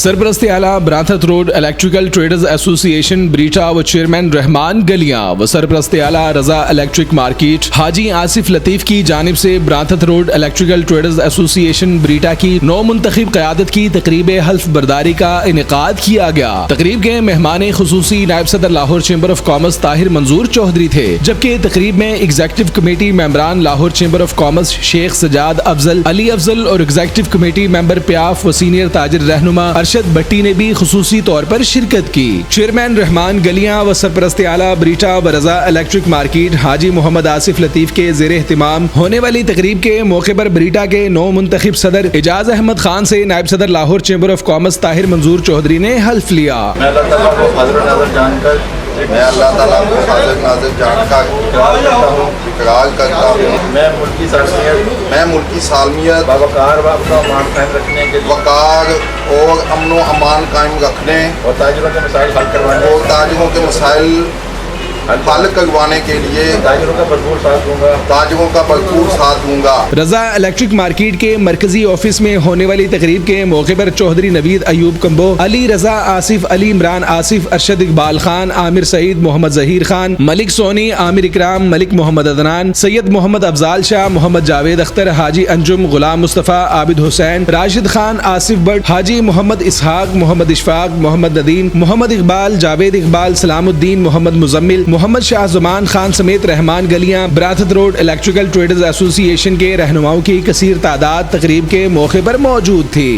सरपरस्ती आला ब्रांथत road electrical traders association ब्रीटा व chairman Rahman गलियां व सरपरस्ती आला रजा इलेक्ट्रिक मार्केट हाजी आसिफ लतीफ की जानिब से ब्रांथत रोड इलेक्ट्रिकल ट्रेडर्स एसोसिएशन ब्रीटा की नौ मुंतखब क़यादत की तकरीब हल्फ बरदारी का इनेकाद किया गया। तकरीब के मेहमान खुसूसी नायब सदर Lahore chamber of commerce Tahir Manzoor Chaudhry थे, जबकि तकरीब में एग्जीक्यूटिव कमेटी मेंबरान Lahore chamber of commerce Sheikh Sajjad Afzal, Ali Afzal और एग्जीक्यूटिव कमेटी मेंबर प्याफ व सीनियर ताजिर रहनुमा अरशद भट्टी ने भी खुसूसी तौर पर शिरकत की। चेयरमैन रहमान गलियां व सरपरस्ती आला ब्रीटा व रजा इलेक्ट्रिक मार्केट हाजी मोहम्मद आसिफ लतीफ के ज़ेर एहतिमाम होने वाली तकरीब के मौके पर ब्रीटा के नौ मुंतखब सदर एजाज अहमद खान से नायब सदर Lahore chamber of commerce Tahir Manzoor Chaudhary ने हल्फ लिया। मैं अल्लाह ताला को हाज़िर जानकर इकरार करता हूँ। मैं मुल्की सालमियत वक़ार और अमन व अमान कायम रखने और ताजिरों के मसाइल हल करवाने के लिए ताजिरों का भरपूर साथ दूंगा। रजा इलेक्ट्रिक मार्केट के मरकजी ऑफिस में होने वाली तकरीब के मौके पर चौधरी नवीद अयूब कम्बो, अली रजा आसिफ, अली इमरान आसिफ, अरशद इकबाल खान, आमिर सईद, मोहम्मद जहीर खान, मलिक सोनी, आमिर इकराम, मलिक मोहम्मद अदनान, सैयद मोहम्मद अफजाल शाह, मोहम्मद जावेद अख्तर, हाजी अंजुम, गुलाम मुस्तफ़ा, आबिद हुसैन, राशिद खान, आसिफ भट्ट, हाजी मोहम्मद इसहाक, मोहम्मद इशफाक, मोहम्मद नदीम, मोहम्मद इकबाल, जावेद इकबाल, सलामुद्दीन, मोहम्मद मुजम्मिल, मोहम्मद शाह जुमान खान समेत रहमान गलियां ब्रांथत रोड इलेक्ट्रिकल ट्रेडर्स एसोसिएशन के रहनुमाओं की कसीर तादाद तकरीब के मौके पर मौजूद थी।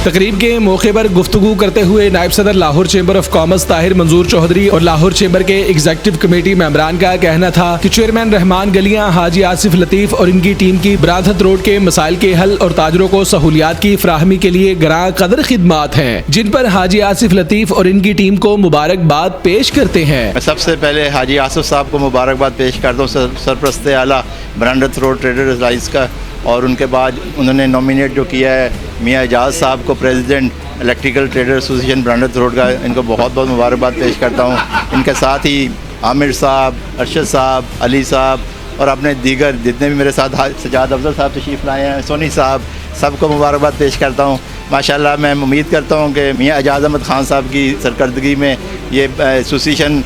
तकरीब के मौके पर गुफ्तगू करते हुए नायब सदर Lahore chamber of commerce Tahir Manzoor Chaudhary और लाहौर चेंबर के एग्जीक्यूटिव कमेटी मेंबरान का कहना था कि चेयरमैन रहमान गलियां हाजी आसिफ लतीफ और इनकी टीम की ब्रांथत रोड के मसाइल के हल और ताजरों को सहूलियात की फराहमी के लिए गरां कदर खिदमात हैं, जिन पर हाजी आसिफ लतीफ और इनकी टीम को मुबारकबाद पेश करते हैं। मैं सबसे पहले हाजी आसिफ साहब को मुबारकबाद पेश करता हूँ सरपरस्ते आला ब्रांथत रोड ट्रेडर्स लाइस का, और उनके बाद उन्होंने नॉमिनेट जो किया है मियाँ एजाज साहब को प्रेसिडेंट इलेक्ट्रिकल ट्रेडर एसोसिएशन ब्रांथत रोड का, इनको बहुत बहुत मुबारकबाद पेश करता हूँ। इनके साथ ही आमिर साहब, अरशद साहब, अली साहब और अपने दीगर जितने भी मेरे साथ सजाद अफजल साहब तशरीफ़ लाए हैं, सोनी साहब, सबको मुबारकबाद पेश करता हूँ। माशाल्लाह मैं उम्मीद करता हूँ कि मियाँ एजाज अहमद खान साहब की सरकर्दगी में ये एसोसिएशन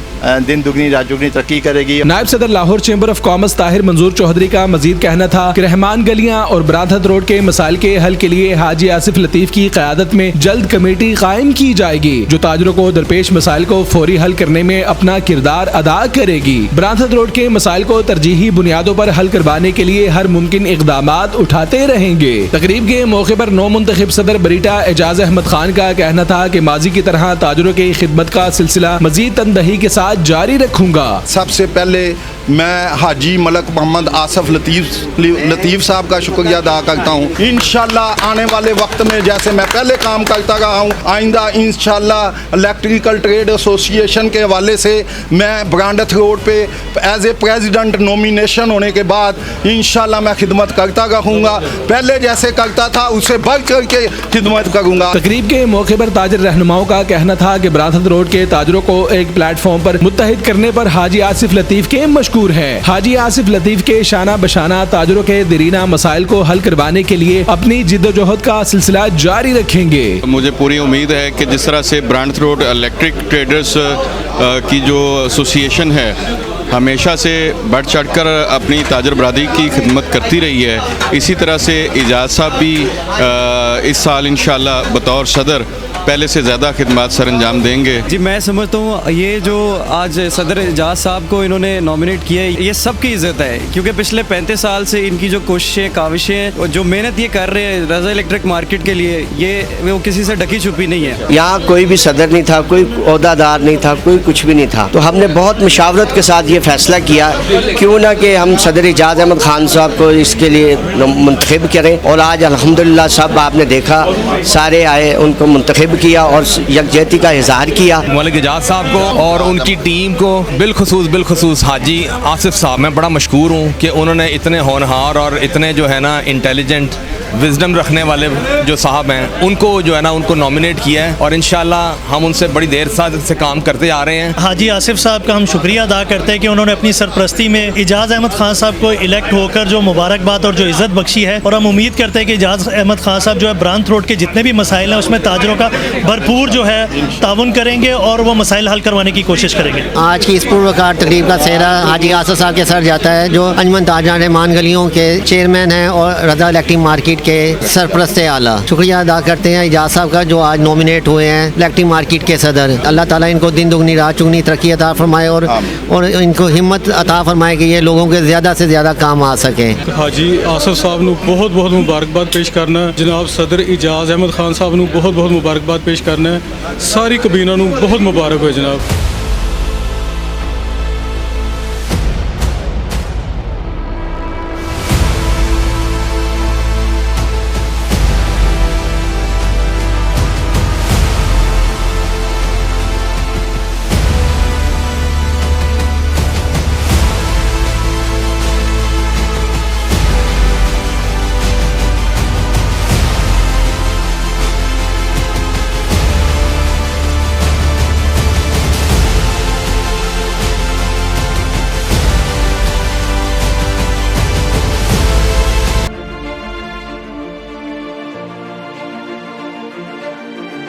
दिन दुगनी रात दुगनी तरक्की करेगी। नायब सदर Lahore chamber of commerce Tahir Manzoor Chaudhary का मजीद कहना था कि रहमान गलियां और ब्रांथत रोड के मसाइल के हल के लिए हाजी आसिफ लतीफ की क़यादत में जल्द कमेटी कायम की जाएगी, जो ताजरों को दरपेश मसाइल को फौरी हल करने में अपना किरदार अदा करेगी। ब्रांथत रोड के मसाइल को तरजीही बुनियादों पर हल करवाने के लिए हर मुमकिन इक़दामात उठाते रहेंगे। तकरीब के मौके पर नौ मुंतखब सदर ब्रीटा एजाज अहमद खान का कहना था कि माजी की तरह ताजरों की खिदमत का सिलसिला मजीद तनदही के साथ जारी रखूंगा। सबसे पहले मैं हाजी मलक मोहम्मद आसिफ लतीफ साहब का शुक्रिया अदा करता हूँ। इंशाल्लाह आने वाले वक्त में जैसे मैं पहले काम करता रहा हूँ, आइंदा इंशाल्लाह इलेक्ट्रिकल ट्रेड एसोसिएशन के हवाले से मैं ब्रांथत रोड पे एज ए प्रेसिडेंट नॉमिनेशन होने के बाद इंशाल्लाह मैं खिदमत करता रहूँगा। पहले जैसे करता था उससे बढ़ कर के खिदमत करूँगा। तकरीब के मौके पर ताजर रहनुमाओं का कहना था कि ब्रांथत रोड के ताजरों को एक प्लेटफॉर्म पर मुत्तहिद करने पर हाजी आसिफ लतीफ के मशकूर है। हाजी आसिफ लतीफ के शाना बशाना ताजरों के दरीना मसाइल को हल करवाने के लिए अपनी जिद्दोजहद का सिलसिला जारी रखेंगे। मुझे पूरी उम्मीद है कि जिस तरह से ब्रांथत रोड इलेक्ट्रिक ट्रेडर्स की जो एसोसिएशन है हमेशा से बढ़ चढ़कर अपनी ताजर बरादरी की खिदमत करती रही है, इसी तरह से एजाज साहब भी इस साल इंशाल्लाह बतौर सदर पहले से ज़्यादा खिदमत सर अंजाम देंगे। जी मैं समझता हूँ ये जो आज सदर एजाज साहब को इन्होंने नॉमिनेट किया है ये सबकी इज़्ज़त है, क्योंकि पिछले 35 साल से इनकी जो कोशिशें काविशें जो मेहनत ये कर रहे हैं रजा इलेक्ट्रिक मार्केट के लिए, ये वो किसी से ढकी छुपी नहीं है। यहाँ कोई भी सदर नहीं था, कोई ओहदादार नहीं था, कोई कुछ भी नहीं था, तो हमने बहुत मुशावरत के साथ ये फैसला किया क्यों ना कि हम सदर एजाज अहमद खान साहब को इसके लिए मुंतखब करें, और आज अल्हम्दुलिल्लाह सब आपने देखा सारे आए, उनको मुंतखब सब्र किया और यकजहती का इजहार किया। मलिक एजाज साहब को और उनकी टीम को बिलखुसूस हाजी आसिफ साहब, मैं बड़ा मशकूर हूँ कि उन्होंने इतने होनहार और इतने जो है ना इंटेलिजेंट विजडम रखने वाले जो साहब हैं उनको जो है ना उनको नॉमिनेट किया है और इंशाल्लाह हम उनसे बड़ी देर से काम करते आ रहे हैं। हाजी आसिफ साहब का हम शुक्रिया अदा करते हैं कि उन्होंने अपनी सरपरस्ती में इजाज़ अहमद खान साहब को इलेक्ट होकर जो मुबारकबाद और जो इज़्ज़त बख्शी है, और हम उम्मीद करते हैं कि इजाज़ अहमद खान साहब जो है ब्रांथ रोड के जितने भी मसाइल हैं उसमें ताजरों का भरपूर जो है ताउन करेंगे और वो मसाइल हल करवाने की कोशिश करेंगे। आज की इस पुरवकार तकरीब का सेहरा हाजी आसिफ साहब के सर जाता है जो अंजुमन ताजरान रहमान गलियों के चेयरमैन हैं और रजा इलेक्ट्रिक मार्केट के सरपरस्त आला। शुक्रिया अदा करते हैं इजाज़ साहब का जो आज नॉमिनेट हुए हैं इलेक्ट्रिक मार्केट के सदर। अल्लाह ताला इनको दिन दुगनी रात चुगनी तरक्की अता फरमाए और इनको हिम्मत अता फरमाए कि ये लोगों के ज़्यादा से ज़्यादा काम आ सकें। हाजी आसिफ साहब ਨੂੰ बहुत बहुत मुबारकबाद पेश करना जनाब सदर इजाज़ अहमद खान साहब ਨੂੰ बहुत बहुत मुबारकबाद पेश करना सारी कबीना ਨੂੰ बहुत मुबारक हो जनाब।